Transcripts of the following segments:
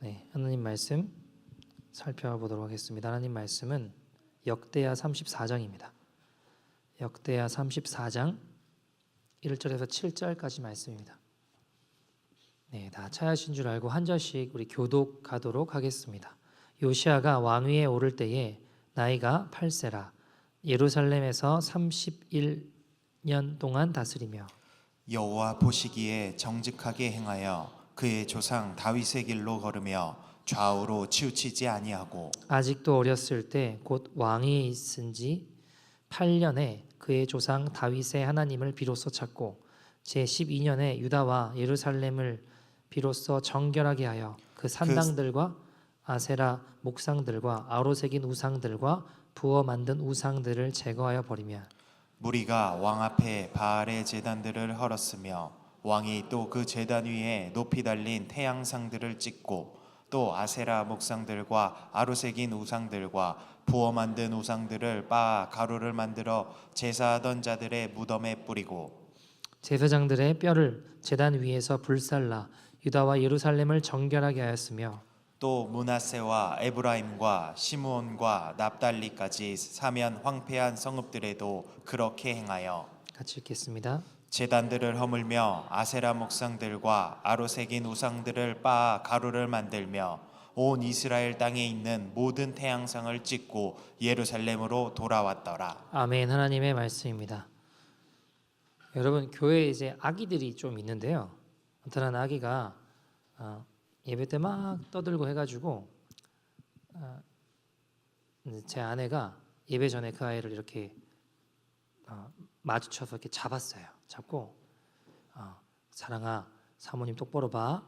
네, 하나님 말씀 살펴보도록 하겠습니다. 하나님 말씀은 역대하 34장입니다. 역대하 34장 1절에서 7절까지 말씀입니다. 네, 다 찾으신 줄 알고 한 절씩 우리 교독하도록 하겠습니다. 요시아가 왕위에 오를 때에 나이가 8세라 예루살렘에서 31년 동안 다스리며 여호와 보시기에 정직하게 행하여 그의 조상 다윗의 길로 걸으며 좌우로 치우치지 아니하고 아직도 어렸을 때 곧 왕이 있은 지 8년에 그의 조상 다윗의 하나님을 비로소 찾고 제12년에 유다와 예루살렘을 비로소 정결하게 하여 그 산당들과 아세라 목상들과 아로 새긴 우상들과 부어 만든 우상들을 제거하여 버리며 무리가 왕 앞에 바알의 제단들을 헐었으며 왕이 또 그 제단 위에 높이 달린 태양상들을 찍고 또 아세라 목상들과 아로새긴 우상들과 부어 만든 우상들을 빻아 가루를 만들어 제사하던 자들의 무덤에 뿌리고 제사장들의 뼈를 제단 위에서 불살라 유다와 예루살렘을 정결하게 하였으며 또 므낫세와 에브라임과 시므온과 납달리까지 사면 황폐한 성읍들에도 그렇게 행하여 같이 읽겠습니다. 제단들을 허물며 아세라 목상들과 아로새긴 우상들을 빻아 가루를 만들며 온 이스라엘 땅에 있는 모든 태양상을 찍고 예루살렘으로 돌아왔더라. 아멘. 하나님의 말씀입니다. 여러분 교회에 이제 아기들이 좀 있는데요. 어떤 아기가 예배 때 막 떠들고 해가지고 제 아내가 예배 전에 그 아이를 이렇게 마주쳐서 이렇게 잡았어요. 잡고 사랑아, 사모님 똑바로 봐,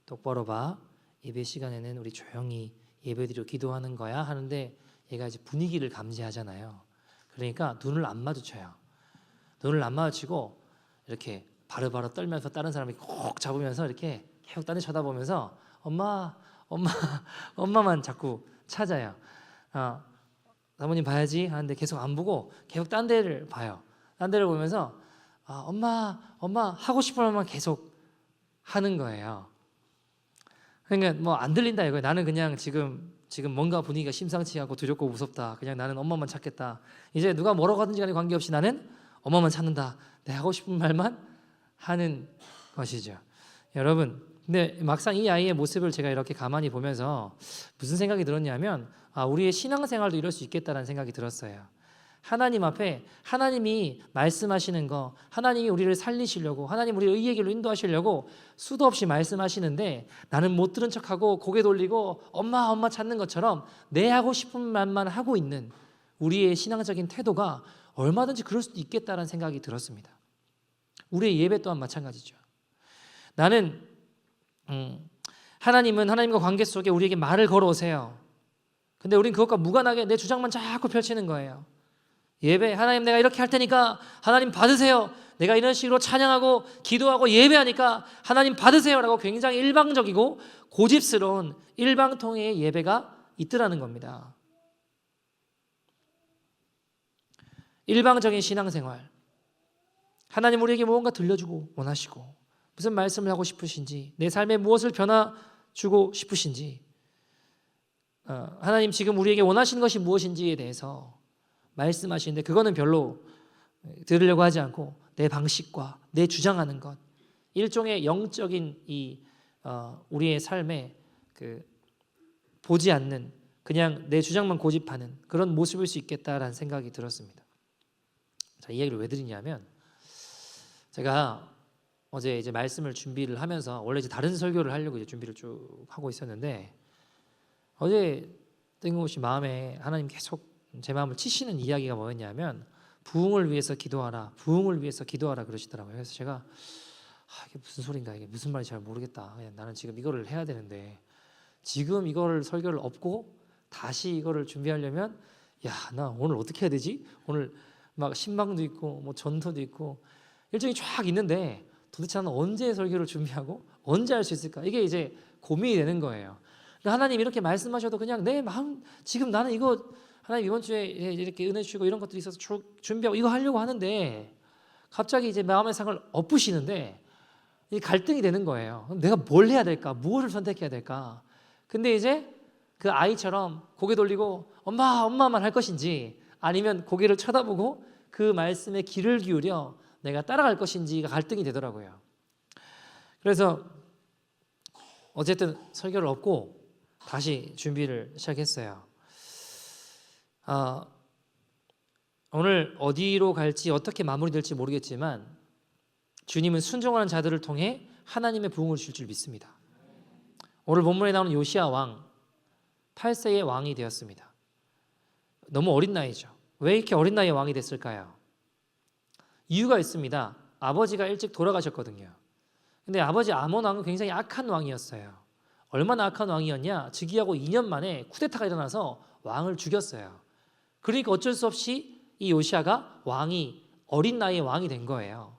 똑바로 봐. 예배 시간에는 우리 조용히 예배드리고 기도하는 거야 하는데 얘가 이제 분위기를 감지하잖아요. 그러니까 눈을 안 마주쳐요. 눈을 안 마주치고 이렇게 바로바로 떨면서 다른 사람이 꼭 잡으면서 이렇게 계속 딴 데 쳐다보면서 엄마만 자꾸 찾아요. 사모님 봐야지 하는데 계속 안 보고 계속 딴 데를 봐요. 딴 데를 보면서 엄마 하고 싶은 말만 계속 하는 거예요. 그러니까 뭐 안 들린다 이거예요. 나는 그냥 지금 뭔가 분위기가 심상치 않고 두렵고 무섭다. 그냥 나는 엄마만 찾겠다. 이제 누가 뭐라고 하든지 간에 관계없이 나는 엄마만 찾는다. 내 하고 싶은 말만 하는 것이죠. 여러분, 근데 막상 이 아이의 모습을 제가 이렇게 가만히 보면서 무슨 생각이 들었냐면 우리의 신앙생활도 이럴 수 있겠다라는 생각이 들었어요. 하나님 앞에 하나님이 말씀하시는 거, 하나님이 우리를 살리시려고, 하나님 우리 의의 길로 인도하시려고 수도 없이 말씀하시는데 나는 못 들은 척하고 고개 돌리고 엄마 찾는 것처럼 내 하고 싶은 말만 하고 있는 우리의 신앙적인 태도가 얼마든지 그럴 수도 있겠다라는 생각이 들었습니다. 우리의 예배 또한 마찬가지죠. 나는 하나님은 하나님과 관계 속에 우리에게 말을 걸어오세요. 근데 우린 그것과 무관하게 내 주장만 자꾸 펼치는 거예요. 예배, 하나님 내가 이렇게 할 테니까 하나님 받으세요. 내가 이런 식으로 찬양하고 기도하고 예배하니까 하나님 받으세요라고 굉장히 일방적이고 고집스러운 일방통행의 예배가 있더라는 겁니다. 일방적인 신앙생활. 하나님 우리에게 무언가 들려주고 원하시고 무슨 말씀을 하고 싶으신지 내 삶에 무엇을 변화주고 싶으신지 하나님 지금 우리에게 원하시는 것이 무엇인지에 대해서 말씀하시는데 그거는 별로 들으려고 하지 않고 내 방식과 내 주장하는 것 일종의 영적인 우리의 삶에 보지 않는 그냥 내 주장만 고집하는 그런 모습일 수 있겠다라는 생각이 들었습니다. 자, 이 얘기를 왜 드리냐면 제가 어제 이제 말씀을 준비를 하면서 원래 이제 다른 설교를 하려고 이제 준비를 쭉 하고 있었는데 어제 뜬금없이 마음에 하나님 계속 제 마음을 치시는 이야기가 뭐였냐면 부흥을 위해서 기도하라, 부흥을 위해서 기도하라 그러시더라고요. 그래서 제가 이게 무슨 소린가, 이게 무슨 말인지 잘 모르겠다. 나는 지금 이거를 해야 되는데 지금 이거를 설교를 엎고 다시 이거를 준비하려면 나 오늘 어떻게 해야 되지? 오늘 막 신방도 있고 뭐 전도도 있고 일정이 쫙 있는데 도대체 나는 언제 설교를 준비하고 언제 할 수 있을까? 이게 이제 고민이 되는 거예요. 하나님 이렇게 말씀하셔도 그냥 내 마음 지금 나는 이거 하나님 이번 주에 이렇게 은혜 주시고 이런 것들이 있어서 준비하고 이거 하려고 하는데 갑자기 이제 마음의 상을 엎으시는데 이 갈등이 되는 거예요. 내가 뭘 해야 될까? 무엇을 선택해야 될까? 근데 이제 그 아이처럼 고개 돌리고 엄마 엄마만 할 것인지 아니면 고개를 쳐다보고 그 말씀에 귀를 기울여 내가 따라갈 것인지가 갈등이 되더라고요. 그래서 어쨌든 설교를 없고 다시 준비를 시작했어요. 오늘 어디로 갈지 어떻게 마무리될지 모르겠지만 주님은 순종하는 자들을 통해 하나님의 부흥을 주실 줄 믿습니다. 오늘 본문에 나오는 요시야 왕 8세의 왕이 되었습니다. 너무 어린 나이죠. 왜 이렇게 어린 나이에 왕이 됐을까요? 이유가 있습니다. 아버지가 일찍 돌아가셨거든요. 근데 아버지 아몬 왕은 굉장히 악한 왕이었어요. 얼마나 악한 왕이었냐? 즉위하고 2년 만에 쿠데타가 일어나서 왕을 죽였어요. 그러니까 어쩔 수 없이 이 요시야가 어린 나이에 왕이 된 거예요.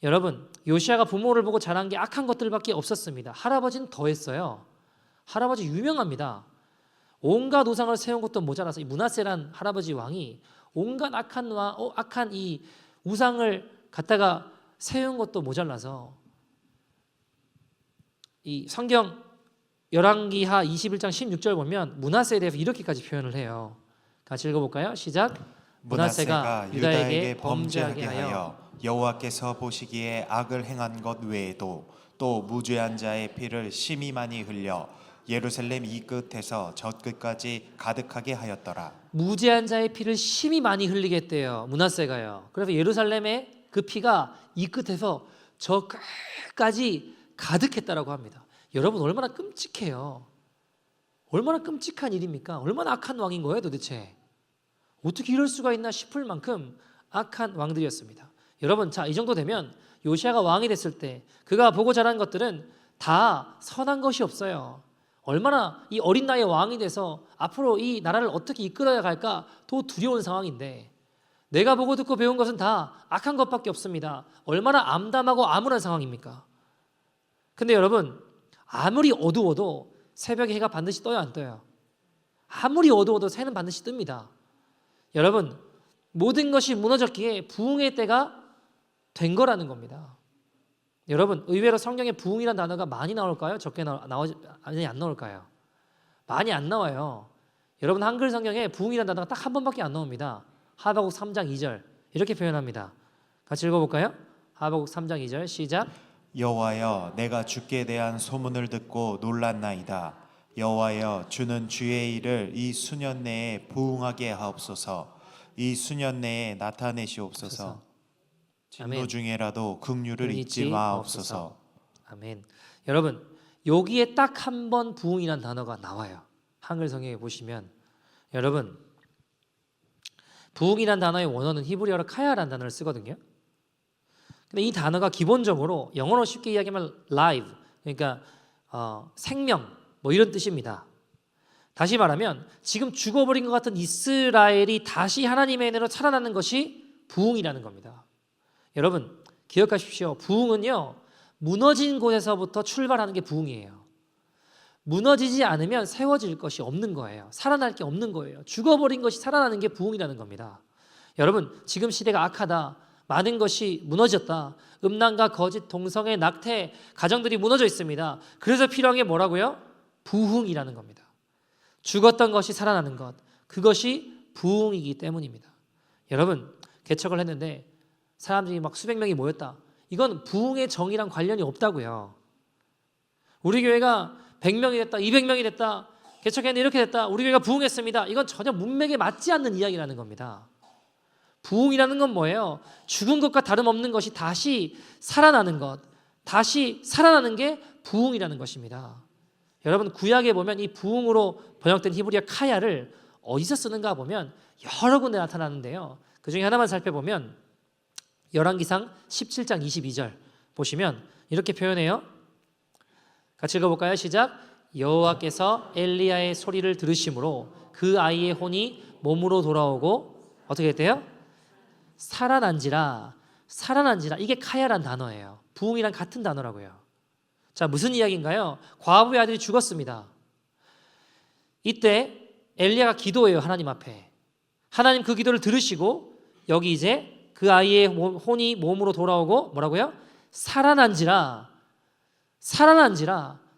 여러분, 요시야가 부모를 보고 자란 게 악한 것들밖에 없었습니다. 할아버지는 더했어요. 할아버지 유명합니다. 온갖 우상을 세운 것도 모자라서 이 므낫세란 할아버지 왕이 온갖 악한 이 우상을 갖다가 세운 것도 모자라서 이 성경 열왕기하 21장 16절 보면 므낫세에 대해서 이렇게까지 표현을 해요. 같이 읽어볼까요? 시작. 므낫세가 유다에게 범죄하게 하여 여호와께서 보시기에 악을 행한 것 외에도 또 무죄한 자의 피를 심히 많이 흘려 예루살렘 이 끝에서 저 끝까지 가득하게 하였더라. 무죄한 자의 피를 심히 많이 흘리게 했대요. 므낫세가요. 그래서 예루살렘의 그 피가 이 끝에서 저 끝까지 가득했다라고 합니다. 여러분 얼마나 끔찍해요. 얼마나 끔찍한 일입니까? 얼마나 악한 왕인 거예요 도대체. 어떻게 이럴 수가 있나 싶을 만큼 악한 왕들이었습니다. 여러분 이 정도 되면 요시야가 왕이 됐을 때 그가 보고 자란 것들은 다 선한 것이 없어요. 얼마나 이 어린 나이에 왕이 돼서 앞으로 이 나라를 어떻게 이끌어야 갈까 더 두려운 상황인데 내가 보고 듣고 배운 것은 다 악한 것밖에 없습니다. 얼마나 암담하고 암울한 상황입니까? 근데 여러분 아무리 어두워도 새벽에 해가 반드시 떠요 안 떠요? 아무리 어두워도 새는 반드시 뜹니다. 여러분 모든 것이 무너졌기에 부흥의 때가 된 거라는 겁니다. 여러분 의외로 성경에 부흥이라는 단어가 많이 나올까요? 적게 아니 안 나올까요? 많이 안 나와요. 여러분 한글 성경에 부흥이라는 단어가 딱 한 번밖에 안 나옵니다. 하박국 3장 2절 이렇게 표현합니다. 같이 읽어볼까요? 하박국 3장 2절 시작. 여호와여 내가 주께 대한 소문을 듣고 놀랐나이다. 여호와여 주는 주의 일을 이 수년 내에 부흥하게 하옵소서. 이 수년 내에 나타내시옵소서. 진노 중에라도 긍휼을 잊지 마옵소서. 아멘. 여러분 여기에 딱 한 번 부흥이란 단어가 나와요. 한글 성경에 보시면 여러분 부흥이란 단어의 원어는 히브리어로 카야라는 단어를 쓰거든요. 근데 이 단어가 기본적으로 영어로 쉽게 이야기하면 live 그러니까 생명 뭐 이런 뜻입니다. 다시 말하면 지금 죽어버린 것 같은 이스라엘이 다시 하나님의 은혜로 살아나는 것이 부흥이라는 겁니다. 여러분 기억하십시오. 부흥은요 무너진 곳에서부터 출발하는 게 부흥이에요. 무너지지 않으면 세워질 것이 없는 거예요. 살아날 게 없는 거예요. 죽어버린 것이 살아나는 게 부흥이라는 겁니다. 여러분 지금 시대가 악하다. 많은 것이 무너졌다. 음란과 거짓, 동성애, 낙태, 가정들이 무너져 있습니다. 그래서 필요한 게 뭐라고요? 부흥이라는 겁니다. 죽었던 것이 살아나는 것. 그것이 부흥이기 때문입니다. 여러분 개척을 했는데 사람들이 막 수백 명이 모였다. 이건 부흥의 정의랑 관련이 없다고요. 우리 교회가 100명이 됐다, 200명이 됐다, 개척했는데 이렇게 됐다, 우리 교회가 부흥했습니다. 이건 전혀 문맥에 맞지 않는 이야기라는 겁니다. 부흥이라는 건 뭐예요? 죽은 것과 다름없는 것이 다시 살아나는 것, 다시 살아나는 게 부흥이라는 것입니다. 여러분 구약에 보면 이 부흥으로 번역된 히브리어 카야를 어디서 쓰는가 보면 여러 군데 나타나는데요. 그 중에 하나만 살펴보면 열왕기상 17장 22절 보시면 이렇게 표현해요. 같이 읽어볼까요? 시작. 여호와께서 엘리야의 소리를 들으심으로 그 아이의 혼이 몸으로 돌아오고 어떻게 했대요? 살아난지라. 이게 카야란 단어예요. 부흥이랑 같은 단어라고요. 자 무슨 이야기인가요? 과부의 아들이 죽었습니다. 이때 엘리야가 기도해요. 하나님 앞에. 하나님 그 기도를 들으시고 여기 이제 그 아이의 혼이 몸으로 돌아오고 뭐라고요? 살아난지라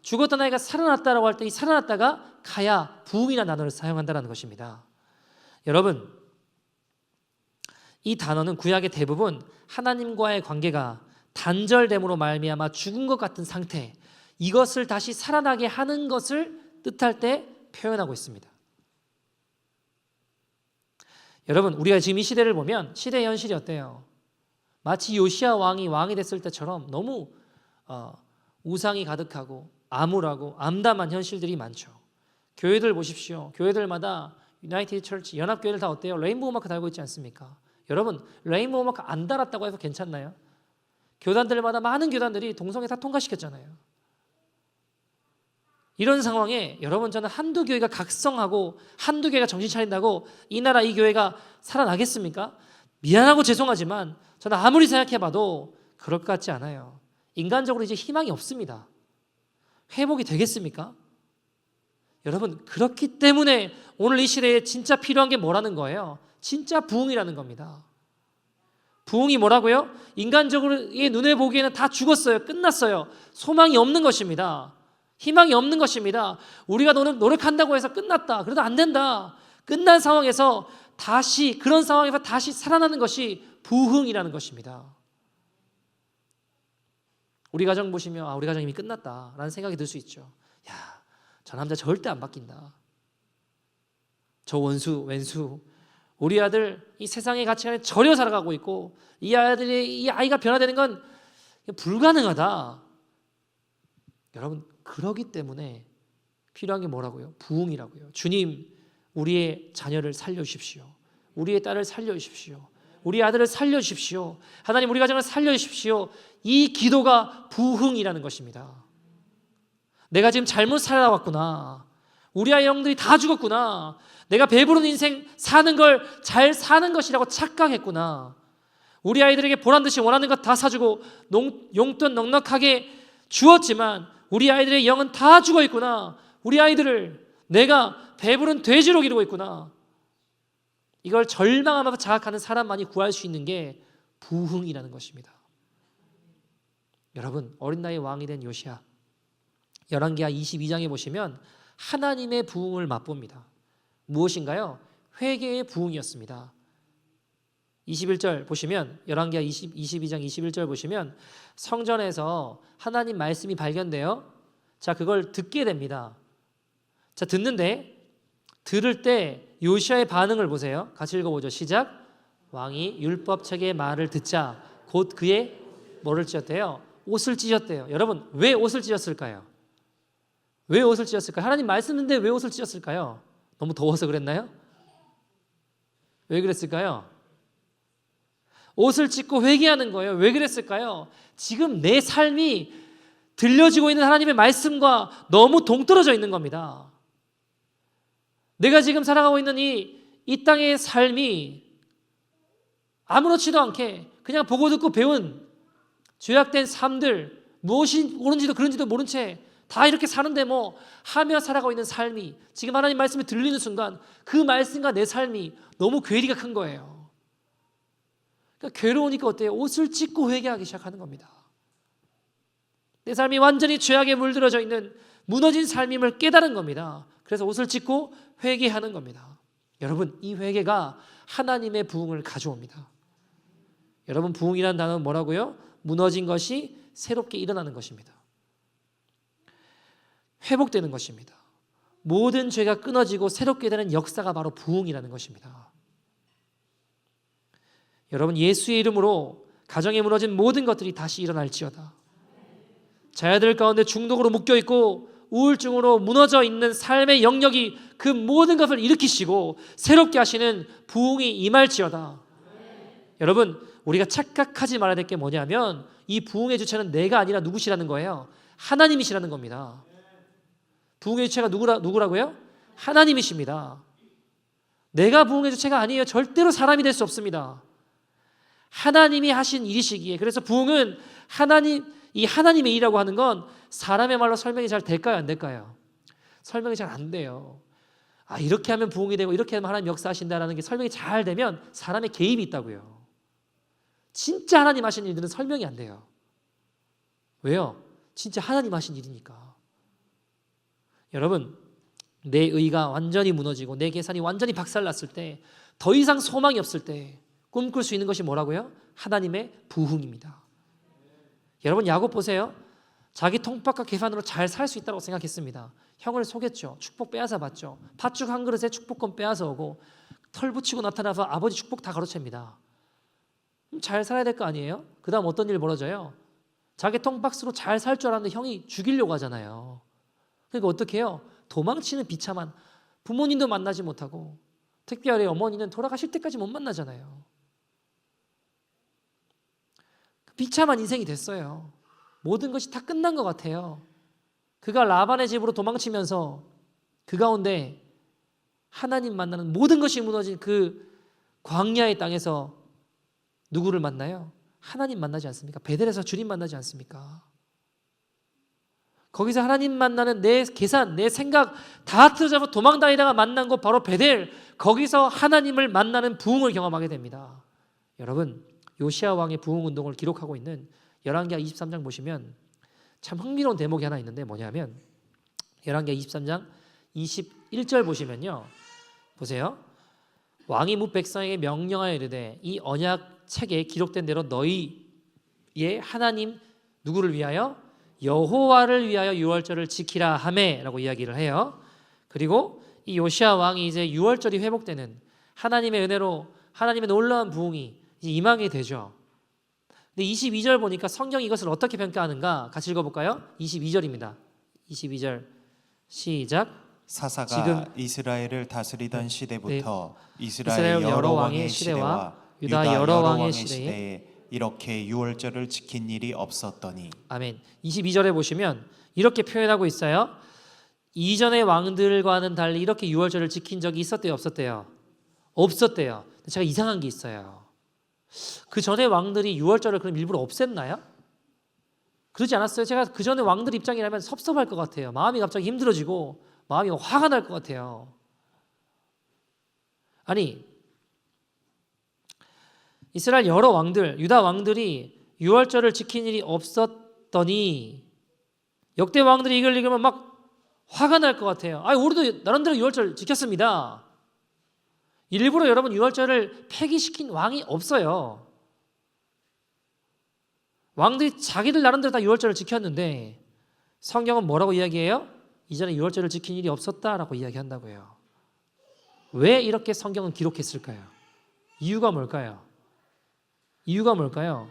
죽었던 아이가 살아났다라고 할 때 이 살아났다가 가야 부흥이라는 단어를 사용한다는 것입니다. 여러분, 이 단어는 구약의 대부분 하나님과의 관계가 단절됨으로 말미암아 죽은 것 같은 상태, 이것을 다시 살아나게 하는 것을 뜻할 때 표현하고 있습니다. 여러분, 우리가 지금 이 시대를 보면 시대의 현실이 어때요? 마치 요시야 왕이 됐을 때처럼 너무 우상이 가득하고 암울하고 암담한 현실들이 많죠. 교회들 보십시오. 교회들마다 유나이티드 처치, 연합교회들 다 어때요? 레인보우 마크 달고 있지 않습니까? 여러분, 레인보우 마크 안 달았다고 해서 괜찮나요? 교단들마다 많은 교단들이 동성애 다 통과시켰잖아요. 이런 상황에 여러분, 저는 한두 교회가 각성하고 한두 교회가 정신 차린다고 이 나라 이 교회가 살아나겠습니까? 미안하고 죄송하지만 저는 아무리 생각해봐도 그럴 것 같지 않아요. 인간적으로 이제 희망이 없습니다. 회복이 되겠습니까? 여러분, 그렇기 때문에 오늘 이 시대에 진짜 필요한 게 뭐라는 거예요? 진짜 부흥이라는 겁니다. 부흥이 뭐라고요? 인간적으로 눈에 보기에는 다 죽었어요. 끝났어요. 소망이 없는 것입니다. 희망이 없는 것입니다. 우리가 노력한다고 해서 끝났다. 그래도 안 된다. 끝난 상황에서 다시, 그런 상황에서 다시 살아나는 것이 부흥이라는 것입니다. 우리 가정 보시면 우리 가정 이미 끝났다라는 생각이 들 수 있죠. 야, 저 남자 절대 안 바뀐다. 저 왼수 우리 아들 이 세상의 가치관에 절여 살아가고 있고 이 아이가 변화되는 건 불가능하다. 여러분, 그러기 때문에 필요한 게 뭐라고요? 부흥이라고요. 주님, 우리의 자녀를 살려주십시오. 우리의 딸을 살려주십시오. 우리 아들을 살려주십시오. 하나님, 우리 가정을 살려주십시오. 이 기도가 부흥이라는 것입니다. 내가 지금 잘못 살아왔구나. 우리 아이 영들이 다 죽었구나. 내가 배부른 인생 사는 걸 잘 사는 것이라고 착각했구나. 우리 아이들에게 보란듯이 원하는 것 다 사주고 용돈 넉넉하게 주었지만 우리 아이들의 영은 다 죽어 있구나. 우리 아이들을 내가 배부른 돼지로 기르고 있구나. 이걸 절망하면서 자각하는 사람만이 구할 수 있는 게 부흥이라는 것입니다. 여러분, 어린 나이에 왕이 된 요시야, 열왕기하 22장에 보시면 하나님의 부흥을 맛봅니다. 무엇인가요? 회개의 부흥이었습니다. 21절 보시면, 열왕기하 22장 21절 보시면 성전에서 하나님 말씀이 발견돼요. 자, 그걸 듣게 됩니다. 자, 들을 때 요시야의 반응을 보세요. 같이 읽어보죠. 시작. 왕이 율법책의 말을 듣자 곧 그의 뭐를 찢었대요? 옷을 찢었대요. 여러분, 왜 옷을 찢었을까요? 왜 옷을 찢었을까요? 하나님 말씀 듣는데 왜 옷을 찢었을까요? 너무 더워서 그랬나요? 왜 그랬을까요? 옷을 찢고 회개하는 거예요. 왜 그랬을까요? 지금 내 삶이 들려지고 있는 하나님의 말씀과 너무 동떨어져 있는 겁니다. 내가 지금 살아가고 있는 이 땅의 삶이 아무렇지도 않게 그냥 보고 듣고 배운 죄악된 삶들, 무엇이 옳은지도 그런지도 모른 채 다 이렇게 사는데 뭐 하며 살아가고 있는 삶이 지금 하나님 말씀이 들리는 순간 그 말씀과 내 삶이 너무 괴리가 큰 거예요. 그러니까 괴로우니까 어때요? 옷을 찢고 회개하기 시작하는 겁니다. 내 삶이 완전히 죄악에 물들어져 있는 무너진 삶임을 깨달은 겁니다. 그래서 옷을 찢고 회개하는 겁니다. 여러분, 이 회개가 하나님의 부흥을 가져옵니다. 여러분, 부흥이라는 단어는 뭐라고요? 무너진 것이 새롭게 일어나는 것입니다. 회복되는 것입니다. 모든 죄가 끊어지고 새롭게 되는 역사가 바로 부흥이라는 것입니다. 여러분, 예수의 이름으로 가정에 무너진 모든 것들이 다시 일어날지어다. 자녀들 가운데 중독으로 묶여있고 우울증으로 무너져 있는 삶의 영역이 그 모든 것을 일으키시고 새롭게 하시는 부흥이 임할지어다. 여러분, 우리가 착각하지 말아야 될 게 뭐냐면 이 부흥의 주체는 내가 아니라 누구시라는 거예요? 하나님이시라는 겁니다. 부흥의 주체가 누구라고요? 하나님이십니다. 내가 부흥의 주체가 아니에요. 절대로 사람이 될 수 없습니다. 하나님이 하신 일이시기에. 그래서 부흥은 이 하나님의 일이라고 하는 건 사람의 말로 설명이 잘 될까요? 안 될까요? 설명이 잘 안 돼요. 이렇게 하면 부흥이 되고 이렇게 하면 하나님 역사하신다라는 게 설명이 잘 되면 사람의 개입이 있다고요. 진짜 하나님 하신 일들은 설명이 안 돼요. 왜요? 진짜 하나님 하신 일이니까. 여러분, 내 의가 완전히 무너지고 내 계산이 완전히 박살났을 때, 더 이상 소망이 없을 때 꿈꿀 수 있는 것이 뭐라고요? 하나님의 부흥입니다. 여러분, 야곱 보세요. 자기 통닭과 계산으로 잘 살 수 있다고 생각했습니다. 형을 속였죠. 축복 빼앗아 봤죠. 팥죽 한 그릇에 축복권 빼앗아 오고 털 붙이고 나타나서 아버지 축복 다 가로챕니다. 잘 살아야 될 거 아니에요? 그 다음 어떤 일 벌어져요? 자기 통박스로 잘 살 줄 알았는데 형이 죽이려고 하잖아요. 그러니까 어떻게 해요? 도망치는 비참한, 부모님도 만나지 못하고 특별히 어머니는 돌아가실 때까지 못 만나잖아요. 비참한 인생이 됐어요. 모든 것이 다 끝난 것 같아요. 그가 라반의 집으로 도망치면서 그 가운데 하나님 만나는, 모든 것이 무너진 그 광야의 땅에서 누구를 만나요? 하나님 만나지 않습니까? 베델에서 주님 만나지 않습니까? 거기서 하나님 만나는 내 계산, 내 생각 다 틀어져서 도망다니다가 만난 곳 바로 베델, 거기서 하나님을 만나는 부흥을 경험하게 됩니다. 여러분, 요시야 왕의 부흥 운동을 기록하고 있는 열왕기하 23장 보시면 참 흥미로운 대목이 하나 있는데 뭐냐면, 열왕기하 23장 21절 보시면요, 보세요. 왕이 뭇 백성에게 명령하여 이르되 이 언약 책에 기록된 대로 너희의 하나님 누구를 위하여? 여호와를 위하여 유월절을 지키라 하매라고 이야기를 해요. 그리고 이 요시야 왕이 이제 유월절이 회복되는, 하나님의 은혜로 하나님의 놀라운 부흥이 이제 임하게 되죠. 근데 22절 보니까 성경이 이것을 어떻게 평가하는가 같이 읽어볼까요? 22절입니다. 22절 시작. 사사가 지금 이스라엘을 다스리던 시대부터 이스라엘 여러 왕의 시대와 유다 여러 왕의 시대에 이렇게 유월절을 지킨 일이 없었더니. 아멘. 22절에 보시면 이렇게 표현하고 있어요. 이전의 왕들과는 달리 이렇게 유월절을 지킨 적이 있었대요, 없었대요? 없었대요. 제가 이상한 게 있어요. 그 전에 왕들이 유월절을 그럼 일부러 없앴나요? 그러지 않았어요. 제가 그 전에 왕들 입장이라면 섭섭할 것 같아요. 마음이 갑자기 힘들어지고 마음이 화가 날 것 같아요. 아니, 이스라엘 여러 왕들, 유다 왕들이 유월절을 지킨 일이 없었더니 역대 왕들이 이걸 읽으면 막 화가 날 것 같아요. 아, 우리도 나름대로 유월절 지켰습니다. 일부러 여러분 유월절을 폐기시킨 왕이 없어요. 왕들이 자기들 나름대로 다 유월절을 지켰는데 성경은 뭐라고 이야기해요? 이전에 유월절을 지킨 일이 없었다라고 이야기한다고요. 왜 이렇게 성경은 기록했을까요? 이유가 뭘까요? 이유가 뭘까요?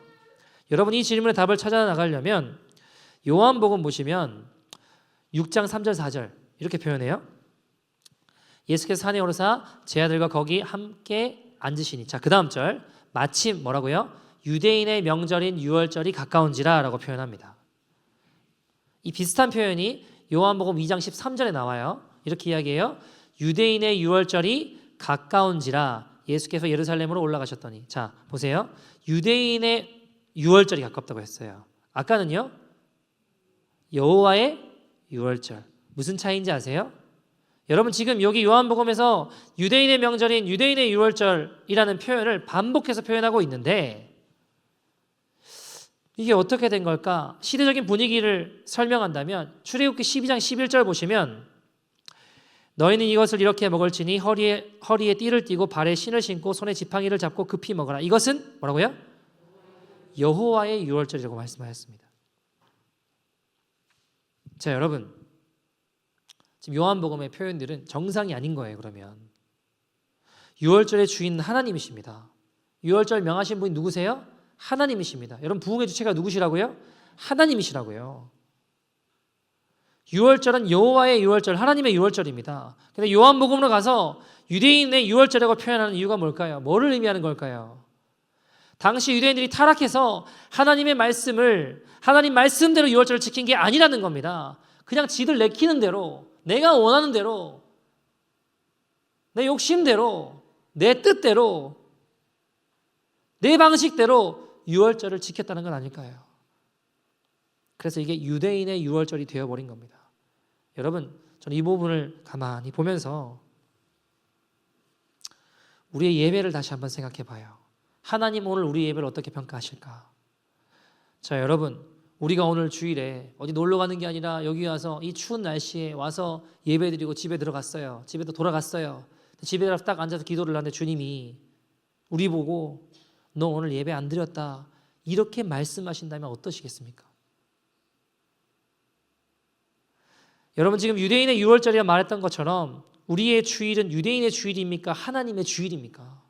여러분, 이 질문의 답을 찾아 나가려면 요한복음 보시면 6장 3절 4절 이렇게 표현해요. 예수께서 산에 오르사 제 아들과 거기 함께 앉으시니. 자, 그 다음 절 마침 뭐라고요? 유대인의 명절인 유월절이 가까운지라 라고 표현합니다. 이 비슷한 표현이 요한복음 2장 13절에 나와요. 이렇게 이야기해요. 유대인의 유월절이 가까운지라 예수께서 예루살렘으로 올라가셨더니. 자, 보세요. 유대인의 유월절이 가깝다고 했어요. 아까는요, 여호와의 유월절. 무슨 차이인지 아세요? 여러분, 지금 여기 요한복음에서 유대인의 명절인 유대인의 유월절이라는 표현을 반복해서 표현하고 있는데 이게 어떻게 된 걸까? 시대적인 분위기를 설명한다면 출애굽기 12장 11절 보시면 너희는 이것을 이렇게 먹을지니 허리에 띠를 띠고 발에 신을 신고 손에 지팡이를 잡고 급히 먹어라. 이것은 뭐라고요? 여호와의 유월절이라고 말씀하셨습니다. 자, 여러분, 지금 요한복음의 표현들은 정상이 아닌 거예요. 그러면 유월절의 주인 하나님이십니다. 유월절 명하신 분이 누구세요? 하나님이십니다. 여러분, 부흥의 주체가 누구시라고요? 하나님이시라고요. 유월절은 여호와의 유월절, 하나님의 유월절입니다. 근데 요한복음으로 가서 유대인의 유월절이라고 표현하는 이유가 뭘까요? 뭐를 의미하는 걸까요? 당시 유대인들이 타락해서 하나님의 말씀을, 하나님 말씀대로 유월절을 지킨 게 아니라는 겁니다. 그냥 지들 내키는 대로, 내가 원하는 대로, 내 욕심대로, 내 뜻대로, 내 방식대로 유월절을 지켰다는 건 아닐까요? 그래서 이게 유대인의 유월절이 되어버린 겁니다. 여러분, 저는 이 부분을 가만히 보면서 우리의 예배를 다시 한번 생각해 봐요. 하나님 오늘 우리 예배를 어떻게 평가하실까? 자, 여러분, 우리가 오늘 주일에 어디 놀러 가는 게 아니라 여기 와서 이 추운 날씨에 와서 예배드리고 집에 들어갔어요. 집에 또 돌아갔어요. 집에 가서 딱 앉아서 기도를 하는데 주님이 우리 보고 너 오늘 예배 안 드렸다 이렇게 말씀하신다면 어떠시겠습니까? 여러분 지금 유대인의 유월절이라 말했던 것처럼 우리의 주일은 유대인의 주일입니까? 하나님의 주일입니까?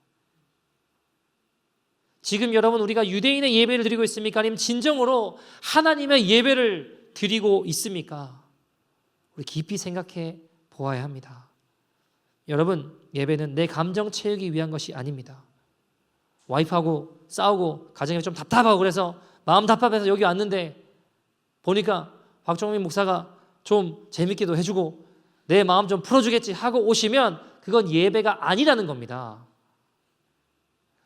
지금 여러분 우리가 유대인의 예배를 드리고 있습니까? 아니면 진정으로 하나님의 예배를 드리고 있습니까? 우리 깊이 생각해 보아야 합니다. 여러분 예배는 내 감정 채우기 위한 것이 아닙니다. 와이프하고 싸우고 가정이 좀 답답하고 그래서 마음 답답해서 여기 왔는데 보니까 박종민 목사가 좀 재밌게도 해주고 내 마음 좀 풀어주겠지 하고 오시면 그건 예배가 아니라는 겁니다.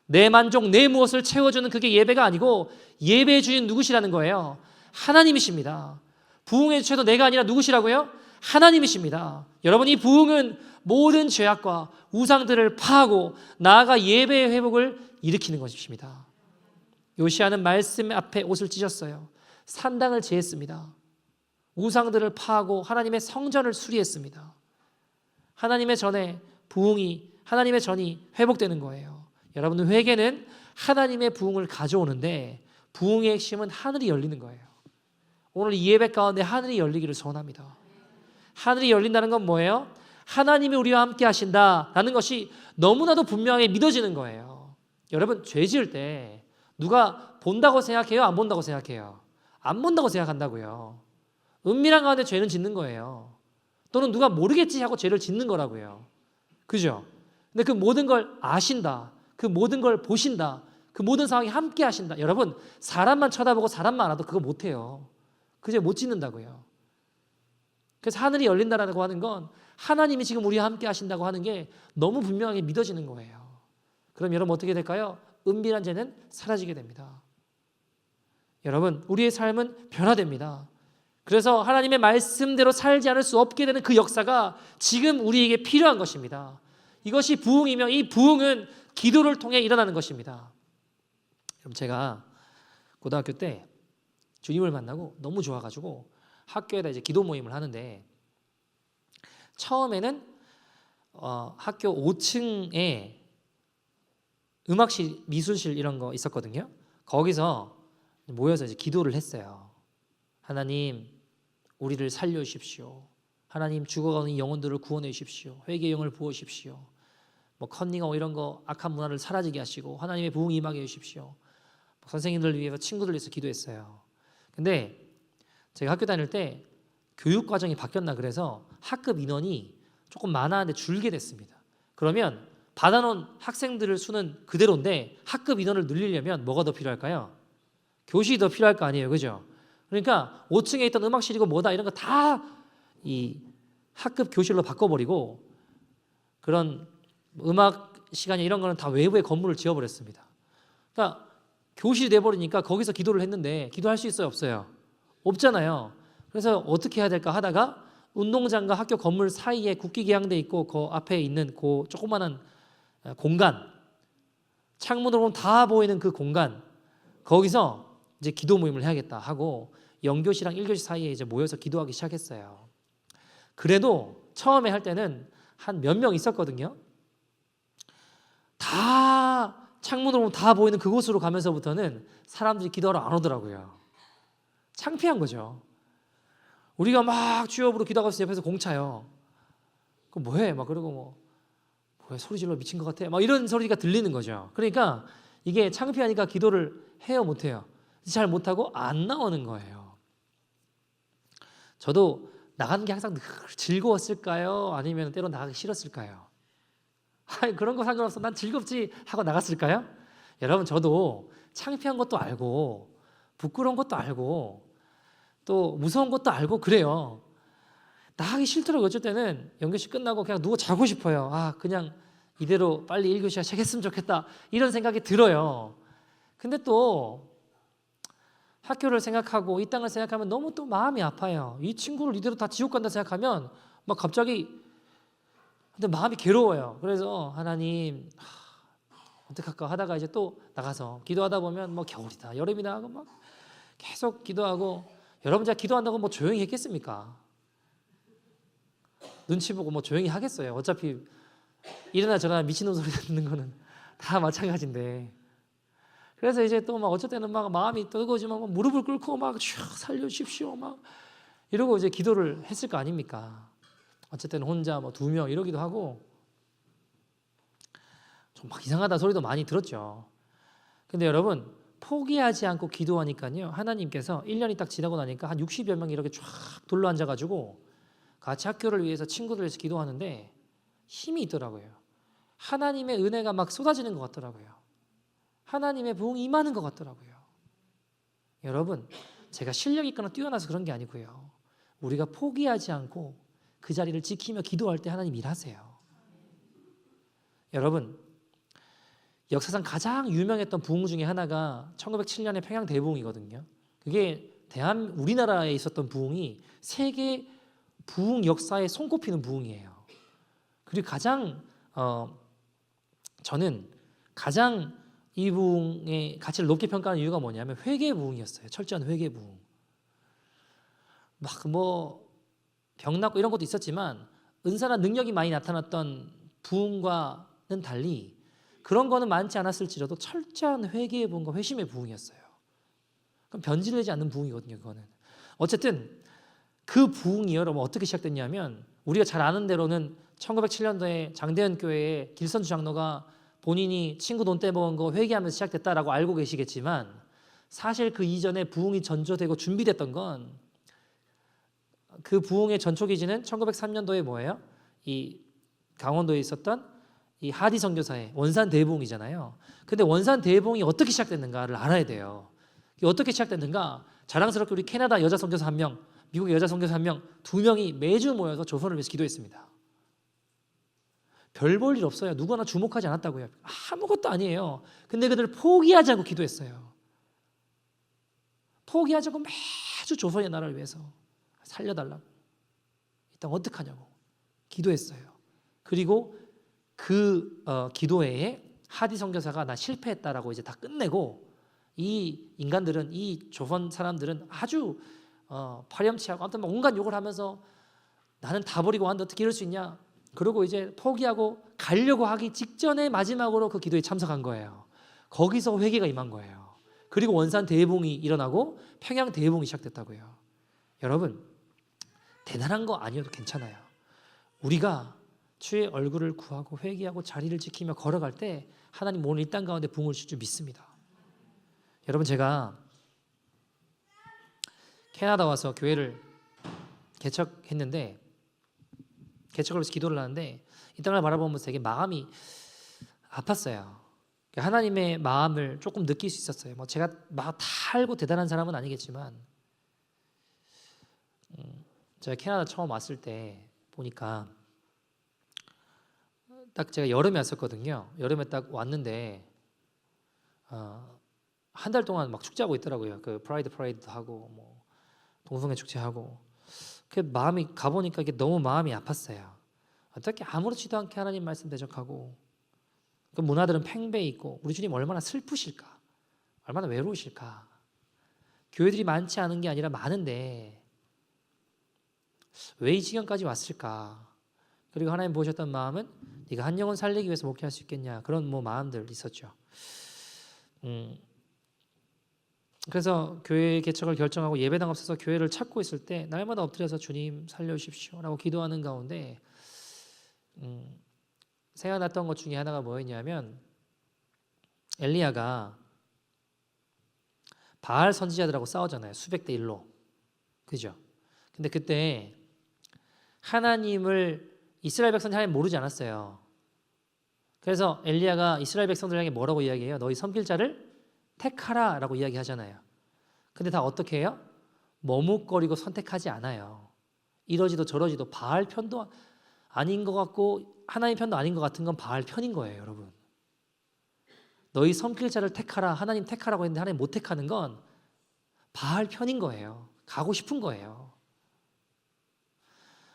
내 만족, 내 무엇을 채워주는 그게 예배가 아니고 예배의 주인 누구시라는 거예요? 하나님이십니다. 부흥의 주체도 내가 아니라 누구시라고요? 하나님이십니다. 여러분 이 부흥은 모든 죄악과 우상들을 파하고 나아가 예배의 회복을 일으키는 것입니다. 요시아는 말씀 앞에 옷을 찢었어요. 산당을 제했습니다. 우상들을 파하고 하나님의 성전을 수리했습니다. 하나님의 전에 부흥이 하나님의 전이 회복되는 거예요. 여러분 회개는 하나님의 부흥을 가져오는데 부흥의 핵심은 하늘이 열리는 거예요. 오늘 이 예배 가운데 하늘이 열리기를 소원합니다. 하늘이 열린다는 건 뭐예요? 하나님이 우리와 함께 하신다라는 것이 너무나도 분명하게 믿어지는 거예요. 여러분 죄 지을 때 누가 본다고 생각해요? 안 본다고 생각해요? 안 본다고 생각한다고요. 은밀한 가운데 죄는 짓는 거예요. 또는 누가 모르겠지 하고 죄를 짓는 거라고요. 그죠? 근데 그 모든 걸 아신다. 그 모든 걸 보신다. 그 모든 상황이 함께 하신다. 여러분 사람만 쳐다보고 사람만 알아도 그거 못해요. 그저 못 짓는다고요. 그래서 하늘이 열린다라고 하는 건 하나님이 지금 우리와 함께 하신다고 하는 게 너무 분명하게 믿어지는 거예요. 그럼 여러분 어떻게 될까요? 은밀한 죄는 사라지게 됩니다. 여러분 우리의 삶은 변화됩니다. 그래서 하나님의 말씀대로 살지 않을 수 없게 되는 그 역사가 지금 우리에게 필요한 것입니다. 이것이 부흥이며 이 부흥은 기도를 통해 일어나는 것입니다. 그럼 제가 고등학교 때 주님을 만나고 너무 좋아가지고 학교에다 이제 기도 모임을 하는데 처음에는 학교 5층에 음악실, 미술실 이런 거 있었거든요. 거기서 모여서 이제 기도를 했어요. 하나님, 우리를 살려주십시오. 하나님, 죽어가는 영혼들을 구원해 주십시오. 회개의 영을 부어주십시오. 뭐 컨닝하고 이런 거 악한 문화를 사라지게 하시고 하나님의 부흥이 임하게 해주십시오. 선생님들을 위해서 친구들을 위해서 기도했어요. 근데 제가 학교 다닐 때 교육 과정이 바뀌었나 그래서 학급 인원이 조금 많았는데 줄게 됐습니다. 그러면 받아놓은 학생들을 수는 그대로인데 학급 인원을 늘리려면 뭐가 더 필요할까요? 교실이 더 필요할 거 아니에요, 그죠? 그러니까 5층에 있던 음악실이고 뭐다 이런 거 다 이 학급 교실로 바꿔버리고 그런 음악 시간이 이런 거는 다 외부에 건물을 지어버렸습니다. 그러니까 교실이 돼버리니까 거기서 기도를 했는데 기도할 수 있어요, 없어요? 없잖아요. 그래서 어떻게 해야 될까 하다가 운동장과 학교 건물 사이에 국기계양대 있고 그 앞에 있는 그 조그마한 공간, 창문으로 보면 다 보이는 그 공간, 거기서 이제 기도 모임을 해야겠다 하고 영교시랑 1교시 사이에 이제 모여서 기도하기 시작했어요. 그래도 처음에 할 때는 한 몇 명 있었거든요. 다 창문으로 보면 다 보이는 그곳으로 가면서부터는 사람들이 기도하러 안 오더라고요. 창피한 거죠. 우리가 막 주여부로 기도하고 있어요. 옆에서 공차요. 그럼 뭐해? 막 그러고 뭐해? 소리 질러 미친 것 같아. 막 이런 소리가 들리는 거죠. 그러니까 이게 창피하니까 기도를 해요, 못 해요? 잘 못하고 안 나오는 거예요. 저도 나가는 게 항상 늘 즐거웠을까요? 아니면 때로 나가기 싫었을까요? 그런 거 상관없어. 난 즐겁지 하고 나갔을까요? 여러분 저도 창피한 것도 알고 부끄러운 것도 알고 또 무서운 것도 알고 그래요. 나가기 싫더라고요. 어쩔 때는 연교시 끝나고 그냥 누워 자고 싶어요. 그냥 이대로 빨리 1교시 시작했으면 좋겠다 이런 생각이 들어요. 근데 또 학교를 생각하고 이 땅을 생각하면 너무 또 마음이 아파요. 이 친구를 이대로 다 지옥 간다 생각하면 막 갑자기 근데 마음이 괴로워요. 그래서 하나님 어떡할까 하다가 이제 또 나가서 기도하다 보면 뭐 겨울이다 여름이다 하고 막 계속 기도하고 여러분 제가 기도한다고 뭐 조용히 했겠습니까? 눈치 보고 뭐 조용히 하겠어요. 어차피 이러나 저러나 미친놈 소리 듣는 거는 다 마찬가지인데. 그래서 이제 또 막 어쩔 때는 막 마음이 뜨거워지면 막 무릎을 꿇고 막 살려주십시오 막 이러고 이제 기도를 했을 거 아닙니까? 어쨌든 혼자 뭐 2명 이러기도 하고 좀 막 이상하다 소리도 많이 들었죠. 근데 여러분 포기하지 않고 기도하니까요. 하나님께서 1년이 딱 지나고 나니까 한 60여 명이 이렇게 쫙 둘러 앉아가지고 같이 학교를 위해서 친구들 위해서 기도하는데 힘이 있더라고요. 하나님의 은혜가 막 쏟아지는 것 같더라고요. 하나님의 부흥이 임하는 것 같더라고요. 여러분 제가 실력 있거나 뛰어나서 그런 게 아니고요. 우리가 포기하지 않고 그 자리를 지키며 기도할 때 하나님 일하세요. 여러분 역사상 가장 유명했던 부흥 중에 하나가 1907년의 평양 대부흥이거든요. 그게 우리나라에 있었던 부흥이 세계 부흥 역사에 손꼽히는 부흥이에요. 그리고 저는 가장 이 부흥의 가치를 높게 평가하는 이유가 뭐냐면 회개 부흥이었어요. 철저한 회개 부흥. 막 뭐 병났고 이런 것도 있었지만 은사나 능력이 많이 나타났던 부흥과는 달리 그런 거는 많지 않았을지라도 철저한 회개의 부흥과 회심의 부흥이었어요. 그럼 변질되지 않는 부흥이거든요. 그거는. 어쨌든 그 부흥이 여러분 어떻게 시작됐냐면 우리가 잘 아는 대로는 1907년도에 장대현 교회에 길선주 장로가 본인이 친구 돈 떼먹은 거 회개하면서 시작됐다라고 알고 계시겠지만 사실 그 이전에 부흥이 전조되고 준비됐던 건 그 부흥의 전초 기지는 1903년도에 뭐예요? 이 강원도에 있었던 이 하디 선교사의 원산 대부흥이잖아요. 근데 원산 대부흥이 어떻게 시작됐는가를 알아야 돼요. 어떻게 시작됐는가? 자랑스럽게 우리 캐나다 여자 선교사 1명, 미국 여자 선교사 1명, 2명이 매주 모여서 조선을 위해서 기도했습니다. 별 볼 일 없어요. 누구나 주목하지 않았다고요. 아무것도 아니에요. 근데 그들 포기하지 않고 기도했어요. 포기하지 않고 매주 조선의 나라를 위해서 살려달라고. 이 땅 어떡하냐고 기도했어요. 그리고 그 기도회에 하디 선교사가 나 실패했다라고 이제 다 끝내고 이 인간들은 이 조선 사람들은 아주 파렴치하고 아무튼 막 온갖 욕을 하면서 나는 다 버리고 왔는데 어떻게 이럴 수 있냐. 그리고 이제 포기하고 가려고 하기 직전에 마지막으로 그 기도에 참석한 거예요. 거기서 회개가 임한 거예요. 그리고 원산 대부흥이 일어나고 평양 대부흥이 시작됐다고요. 여러분 대단한 거 아니어도 괜찮아요. 우리가 주의 얼굴을 구하고 회개하고 자리를 지키며 걸어갈 때 하나님 오늘 이 땅 가운데 부흥을 주실 줄 믿습니다. 여러분 제가 캐나다 와서 교회를 개척했는데 개척을 위해서 기도를 하는데 이 땅을 바라보면서 되게 마음이 아팠어요. 하나님의 마음을 조금 느낄 수 있었어요. 뭐 제가 막 다 알고 대단한 사람은 아니겠지만 제가 캐나다 처음 왔을 때 보니까 딱 제가 여름에 왔었거든요. 여름에 딱 왔는데 한 달 동안 막 축제하고 있더라고요. 그 프라이드도 하고 뭐 동성애 축제하고. 그 마음이 가보니까 이게 너무 마음이 아팠어요. 어떻게 아무렇지도 않게 하나님 말씀 대적하고 그 문화들은 팽배해 있고 우리 주님 얼마나 슬프실까, 얼마나 외로우실까. 교회들이 많지 않은 게 아니라 많은데 왜 이 지경까지 왔을까. 그리고 하나님 보셨던 마음은 네가 한 영혼 살리기 위해서 목회할 수 있겠냐, 그런 뭐 마음들 있었죠. 그래서 교회 개척을 결정하고 예배당 없어서 교회를 찾고 있을 때 날마다 엎드려서 주님 살려주십시오라고 기도하는 가운데 생각났던 것 중에 하나가 뭐였냐면 엘리야가 바알 선지자들하고 싸우잖아요. 수백 대 1로. 그죠? 근데 그때 하나님을 이스라엘 백성들이 하나님 모르지 않았어요. 그래서 엘리야가 이스라엘 백성들 향해 뭐라고 이야기해요? 너희 섬길 자를 택하라 라고 이야기하잖아요. 근데 다 어떻게 해요? 머뭇거리고 선택하지 않아요. 이러지도 저러지도 바알 편도 아닌 것 같고 하나님 편도 아닌 것 같은 건 바알 편인 거예요. 여러분, 너희 섬길 자를 택하라, 하나님 택하라고 했는데 하나님 못 택하는 건 바알 편인 거예요. 가고 싶은 거예요.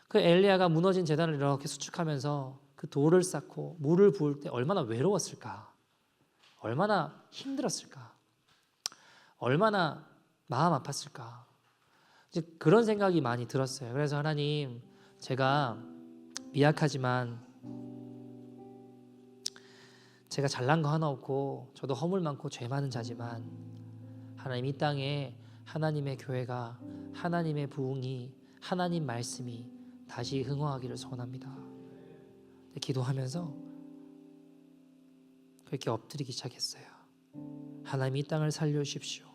그 엘리야가 무너진 제단을 이렇게 수축하면서 그 돌을 쌓고 물을 부을 때 얼마나 외로웠을까, 얼마나 힘들었을까, 얼마나 마음 아팠을까? 이제 그런 생각이 많이 들었어요. 그래서 하나님, 제가 미약하지만 제가 잘난 거 하나 없고 저도 허물 많고 죄 많은 자지만 하나님, 이 땅에 하나님의 교회가, 하나님의 부흥이, 하나님 말씀이 다시 흥황하기를 소원합니다. 기도하면서 그렇게 엎드리기 시작했어요. 하나님, 이 땅을 살려주십시오.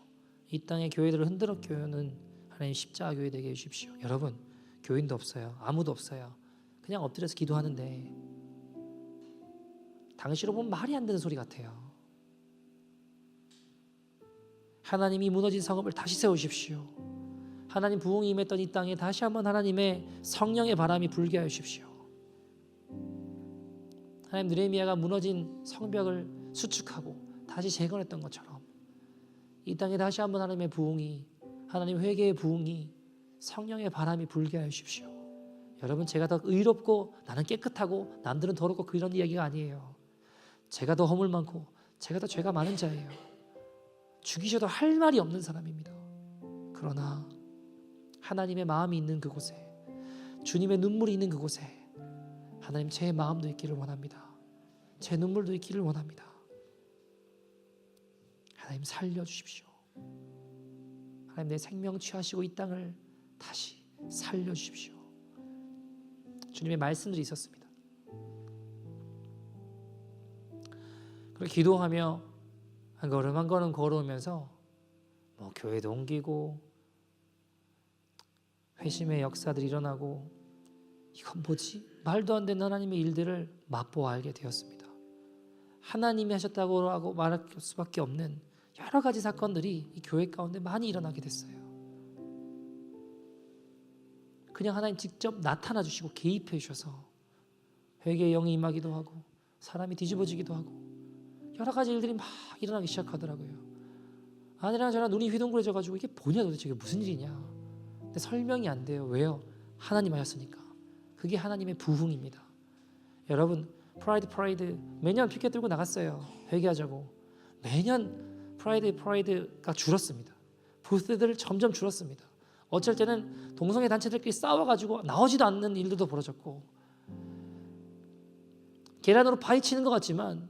이 땅의 교회들을 흔들어 교회는 하나님 십자가 교회 되게 해주십시오. 여러분, 교인도 없어요. 아무도 없어요. 그냥 엎드려서 기도하는데 당시로 보면 말이 안 되는 소리 같아요. 하나님이 무너진 성읍을 다시 세우십시오. 하나님 부흥이 임했던 이 땅에 다시 한번 하나님의 성령의 바람이 불게 하십시오. 하나님, 느헤미야가 무너진 성벽을 수축하고 다시 재건했던 것처럼 이 땅에 다시 한번 하나님의 부흥이, 하나님 회개의 부흥이, 성령의 바람이 불게 하십시오. 여러분, 제가 더 의롭고 나는 깨끗하고 남들은 더럽고 그런 이야기가 아니에요. 제가 더 허물 많고 제가 더 죄가 많은 자예요. 죽이셔도 할 말이 없는 사람입니다. 그러나 하나님의 마음이 있는 그곳에, 주님의 눈물이 있는 그곳에 하나님, 제 마음도 있기를 원합니다. 제 눈물도 있기를 원합니다. 하나님, 살려주십시오. 하나님, 내 생명 취하시고 이 땅을 다시 살려주십시오. 주님의 말씀들이 있었습니다. 그리고 기도하며 한 걸음 한 걸음 걸어오면서 교회도 옮기고 회심의 역사들이 일어나고, 이건 뭐지? 말도 안 되는 하나님의 일들을 맛보아 알게 되었습니다. 하나님이 하셨다고 하고 말할 수밖에 없는 여러 가지 사건들이 이 교회 가운데 많이 일어나게 됐어요. 그냥 하나님 직접 나타나 주시고 개입해 주셔서 회개의 영이 임하기도 하고 사람이 뒤집어지기도 하고 여러 가지 일들이 막 일어나기 시작하더라고요. 아내랑 저랑 눈이 휘둥그레져 가지고 이게 뭐냐, 도대체 이게 무슨 일이냐. 근데 설명이 안 돼요. 왜요? 하나님 하셨으니까. 그게 하나님의 부흥입니다. 여러분, 프라이드 매년 피켓 들고 나갔어요. 회개하자고. 매년 프라이드가 줄었습니다. 부스들 점점 줄었습니다. 어쩔 때는 동성애 단체들끼리 싸워가지고 나오지도 않는 일들도 벌어졌고, 계란으로 파헤치는 것 같지만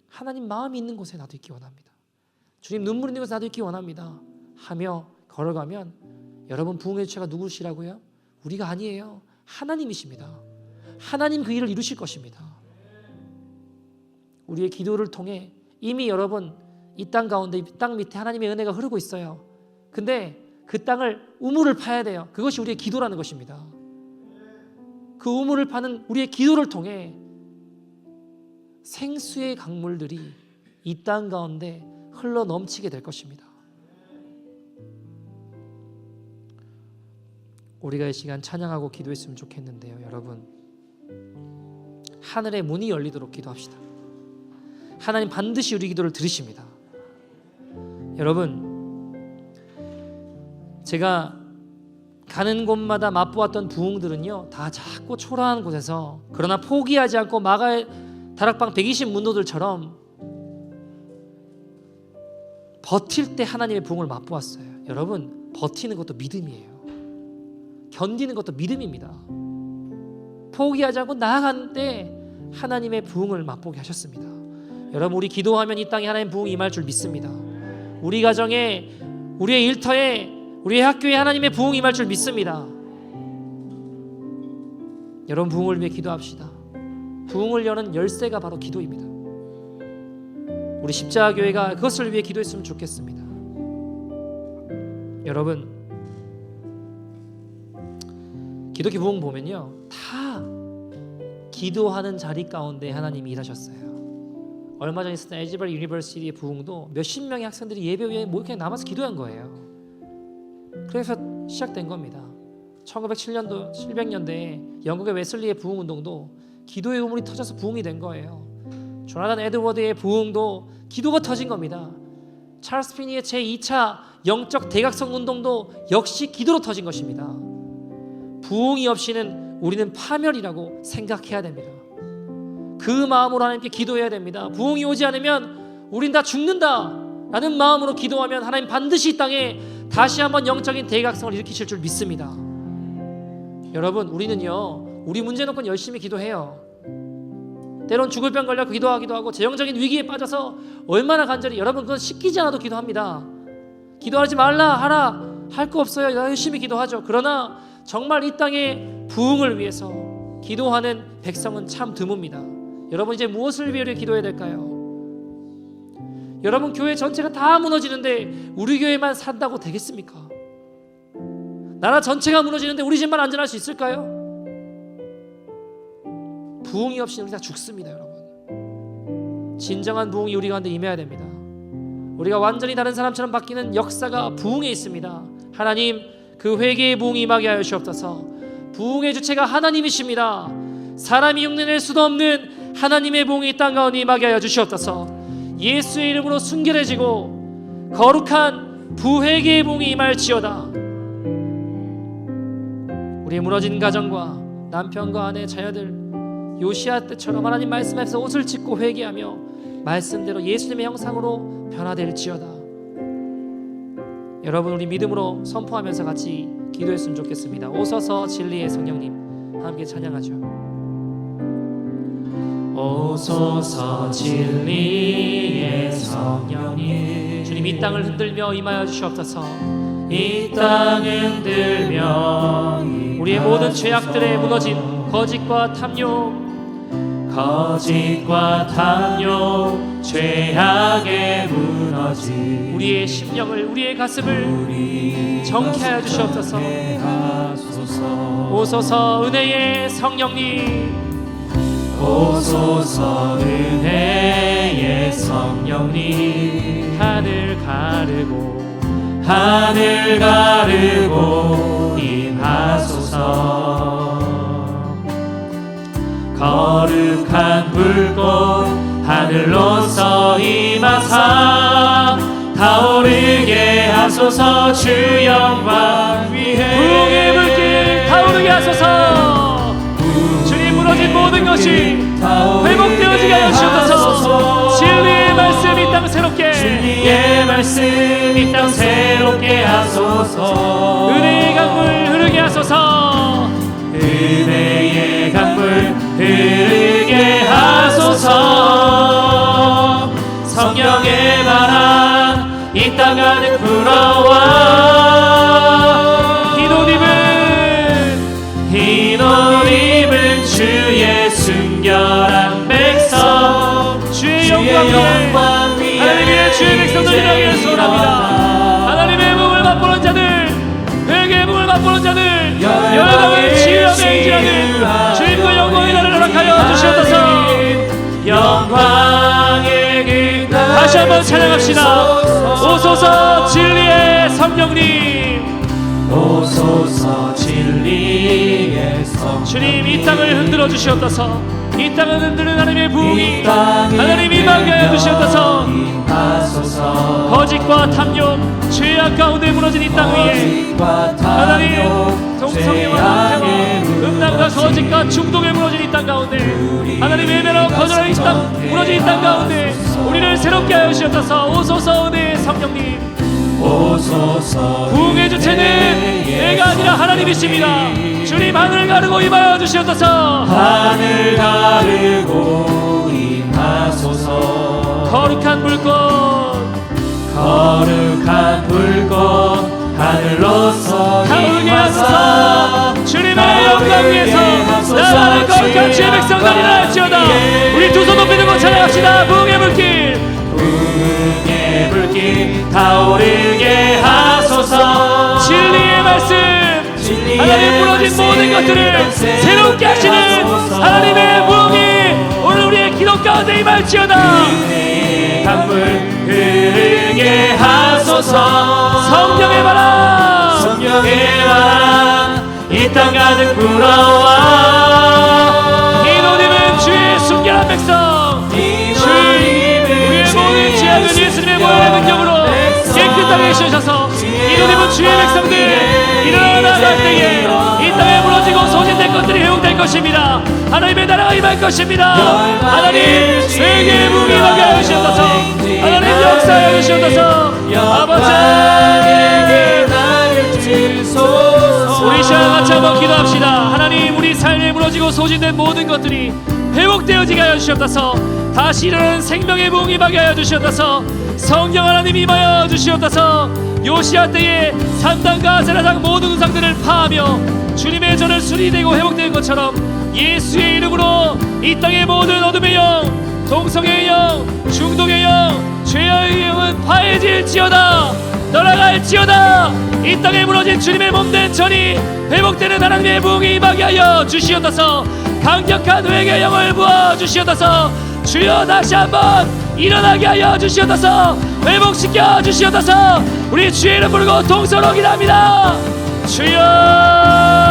하나님 마음이 있는 곳에 나도 있기 원합니다. 주님 눈물 있는 곳에 나도 있기 원합니다 하며 걸어가면, 여러분, 부흥의 주체가 누구시라고요? 우리가 아니에요. 하나님이십니다. 하나님 그 일을 이루실 것입니다. 우리의 기도를 통해 이미 여러분, 이 땅 가운데, 이 땅 밑에 하나님의 은혜가 흐르고 있어요. 근데 그 땅을 우물을 파야 돼요. 그것이 우리의 기도라는 것입니다. 그 우물을 파는 우리의 기도를 통해 생수의 강물들이 이 땅 가운데 흘러 넘치게 될 것입니다. 우리가 이 시간 찬양하고 기도했으면 좋겠는데요. 여러분, 하늘의 문이 열리도록 기도합시다. 하나님 반드시 우리 기도를 들으십니다. 여러분, 제가 가는 곳마다 맛보았던 부흥들은요, 다 작고 초라한 곳에서, 그러나 포기하지 않고 마가의 다락방 120 문도들처럼 버틸 때 하나님의 부흥을 맛보았어요. 여러분, 버티는 것도 믿음이에요. 견디는 것도 믿음입니다. 포기하지 않고 나아가는 때 하나님의 부흥을 맛보게 하셨습니다. 여러분, 우리 기도하면 이 땅에 하나님의 부흥이 임할 줄 믿습니다. 우리 가정에, 우리의 일터에, 우리의 학교에 하나님의 부흥이 임할 줄 믿습니다. 여러분, 부흥을 위해 기도합시다. 부흥을 여는 열쇠가 바로 기도입니다. 우리 십자가교회가 그것을 위해 기도했으면 좋겠습니다. 여러분, 기독교 부흥 보면요, 다 기도하는 자리 가운데 하나님이 일하셨어요. 얼마 전에 있었던 에즈버리 유니버시티의 부흥도 몇십 명의 학생들이 예배 위에 그냥 남아서 기도한 거예요. 그래서 시작된 겁니다. 1907년도 700년대에 영국의 웨슬리의 부흥 운동도 기도의 우물이 터져서 부흥이 된 거예요. 조나단 에드워드의 부흥도 기도가 터진 겁니다. 찰스 피니의 제2차 영적 대각성 운동도 역시 기도로 터진 것입니다. 부흥이 없이는 우리는 파멸이라고 생각해야 됩니다. 그 마음으로 하나님께 기도해야 됩니다. 부흥이 오지 않으면 우린 다 죽는다. 라는 마음으로 기도하면 하나님 반드시 이 땅에 다시 한번 영적인 대각성을 일으키실 줄 믿습니다. 여러분, 우리는요, 우리 문제 놓고 열심히 기도해요. 때론 죽을 병 걸려 기도하기도 하고 재정적인 위기에 빠져서 얼마나 간절히, 여러분 그건 시키지 않아도 기도합니다. 기도하지 말라 하라 할 거 없어요. 열심히 기도하죠. 그러나 정말 이 땅의 부흥을 위해서 기도하는 백성은 참 드뭅니다. 여러분, 이제 무엇을 위해 기도해야 될까요? 여러분, 교회 전체가 다 무너지는데 우리 교회만 산다고 되겠습니까? 나라 전체가 무너지는데 우리 집만 안전할 수 있을까요? 부흥이 없이 우리 다 죽습니다. 여러분, 진정한 부흥이 우리 가운데 임해야 됩니다. 우리가 완전히 다른 사람처럼 바뀌는 역사가 부흥에 있습니다. 하나님, 그 회개의 부흥이 임하게 하여 주옵소서. 부흥의 주체가 하나님이십니다. 사람이 흉내낼 수도 없는 하나님의 부흥이 이 땅 가운데 임하게 하여 주시옵소서. 예수의 이름으로 순결해지고 거룩한 부회개의 부흥이 임할지어다. 우리의 무너진 가정과 남편과 아내, 자녀들 요시아 때처럼 하나님 말씀 앞에서 옷을 찢고 회개하며 말씀대로 예수님의 형상으로 변화될지어다. 여러분, 우리 믿음으로 선포하면서 같이 기도했으면 좋겠습니다. 오소서 진리의 성령님, 함께 찬양하죠. 오소서 진리의 성령님, 주님 이 땅을 흔들며 임하여 주시옵소서. 이 땅 흔들며 우리의 모든 죄악들에 무너진 거짓과 탐욕, 죄악에 무너진 우리의 심령을, 우리의 가슴을 정케하여 주시옵소서. 오소서 은혜의 성령님, 오소서 은혜의 성령님, 하늘 가르고 임하소서. 거룩한 불꽃 하늘로서 임하사 타오르게 하소서. 주 영광 위에 부흥의 물길 타오르게 하소서. 주님, 무너진 모든 것이 회복되어지게 하여 주옵소서. 진리의 말씀 이 땅 새롭게, 진리의 말씀 이 땅 새롭게 하소서. 은혜의 강물 흐르게 하소서. 은혜의 강물 흐르게 하소서. 성령의 바람 이 땅 가득 불어와. 흰 옷 입은 주의 순결한 백성, 주의 영광 위에 하나님의 주의 백성들을 향해 소원합니다. 하나님의 부흥을 맛보는 자들, 회개의 부흥을 맛보는 자들, 여러분의 치유함에 행진하는 주님과 영광의 나라를 허락하여 주시옵소서. 영광의 길 다시 한번 찬양합시다. 오소서 진리의 성령님, 오소서 진리의 성령님, 주님 이 땅을 흔들어 주시옵소서. 이 땅을 흔드는 하나님의 부흥이 하나님이 임하게 하여 주시옵소서. 거짓과 탐욕, 죄악 가운데 무너진 이 땅 위에 하나님, 동성애와 음란과 거짓과 중독에 무너진 이 땅 가운데 하나님, 외면하고 거절하는 이 땅, 무너진 이 땅 가운데 우리를 새롭게 하여 주시옵소서. 오소서 은혜의 성령님, 부흥의 주체는 내가 아니라 하나님이십니다. 주님, 하늘 가르고 임하여 주시옵소서. 하늘 가르고 임하소서. 거룩한 불꽃 하늘로서 타오르게 하소서. 주님의 영광 위에서 나라는 거룩한 주의 백성들이 일어날지어다. 우리 두 손 높이 들고 찬양합시다. 부흥의 불길 타오르게 하소서. 진리의 말씀, 하나님 무너진 모든 것들을 새롭게 하시는 하나님의 부흥이 오늘 우리의 기도 가운데 임할지어다. 강물 흐르게 하소서. 성령의 바람 이 땅 가득 불어와. 흰 옷 입은 주의 순결한 백성, 우리의 모든 죄악을 예수님의 보혈의 능력으로 깨끗하게 해주셔서 흰 옷 입은 주의 백성들 일어나 나갈 때에 이 땅에 무너지고 소진된 것들 것들이 회복될 것입니다. 하나님의 나라가 임할 것입니다. 하나님 세계의 무기 임하게 하여 주시옵소서. 하나님 역사하여 주시옵소서. 아버지 우리 시간 같이 한번 기도합시다. 하나님 우리 삶에 무너지고 소진된 모든 것들이 회복되어지게 하여 주시옵소서. 다시 일어나는 생명의 부흥 임하게 하여 주시옵소서. 성령 하나님 임하여 주시옵소서. 요시야 때에 산당과 아세라당 모든 우상들을 파하며 주님의 전을 수리되고 회복된 것처럼 예수의 이름으로 이 땅의 모든 어둠의 영, 동성의 영, 중독의 영, 죄의 영은 파해질지어다. 떠나갈지어다. 이 땅에 무너진 주님의 몸된 전이 회복되는 하나님의 부흥이 임하게 하여 주시옵소서. 강력한 회개의 영을 부어 주시옵소서. 주여 다시 한번 일어나게 하여 주시옵소서. 회복시켜 주시옵소서. 우리 주의 이름 부르고 동서로 기도합니다. 주여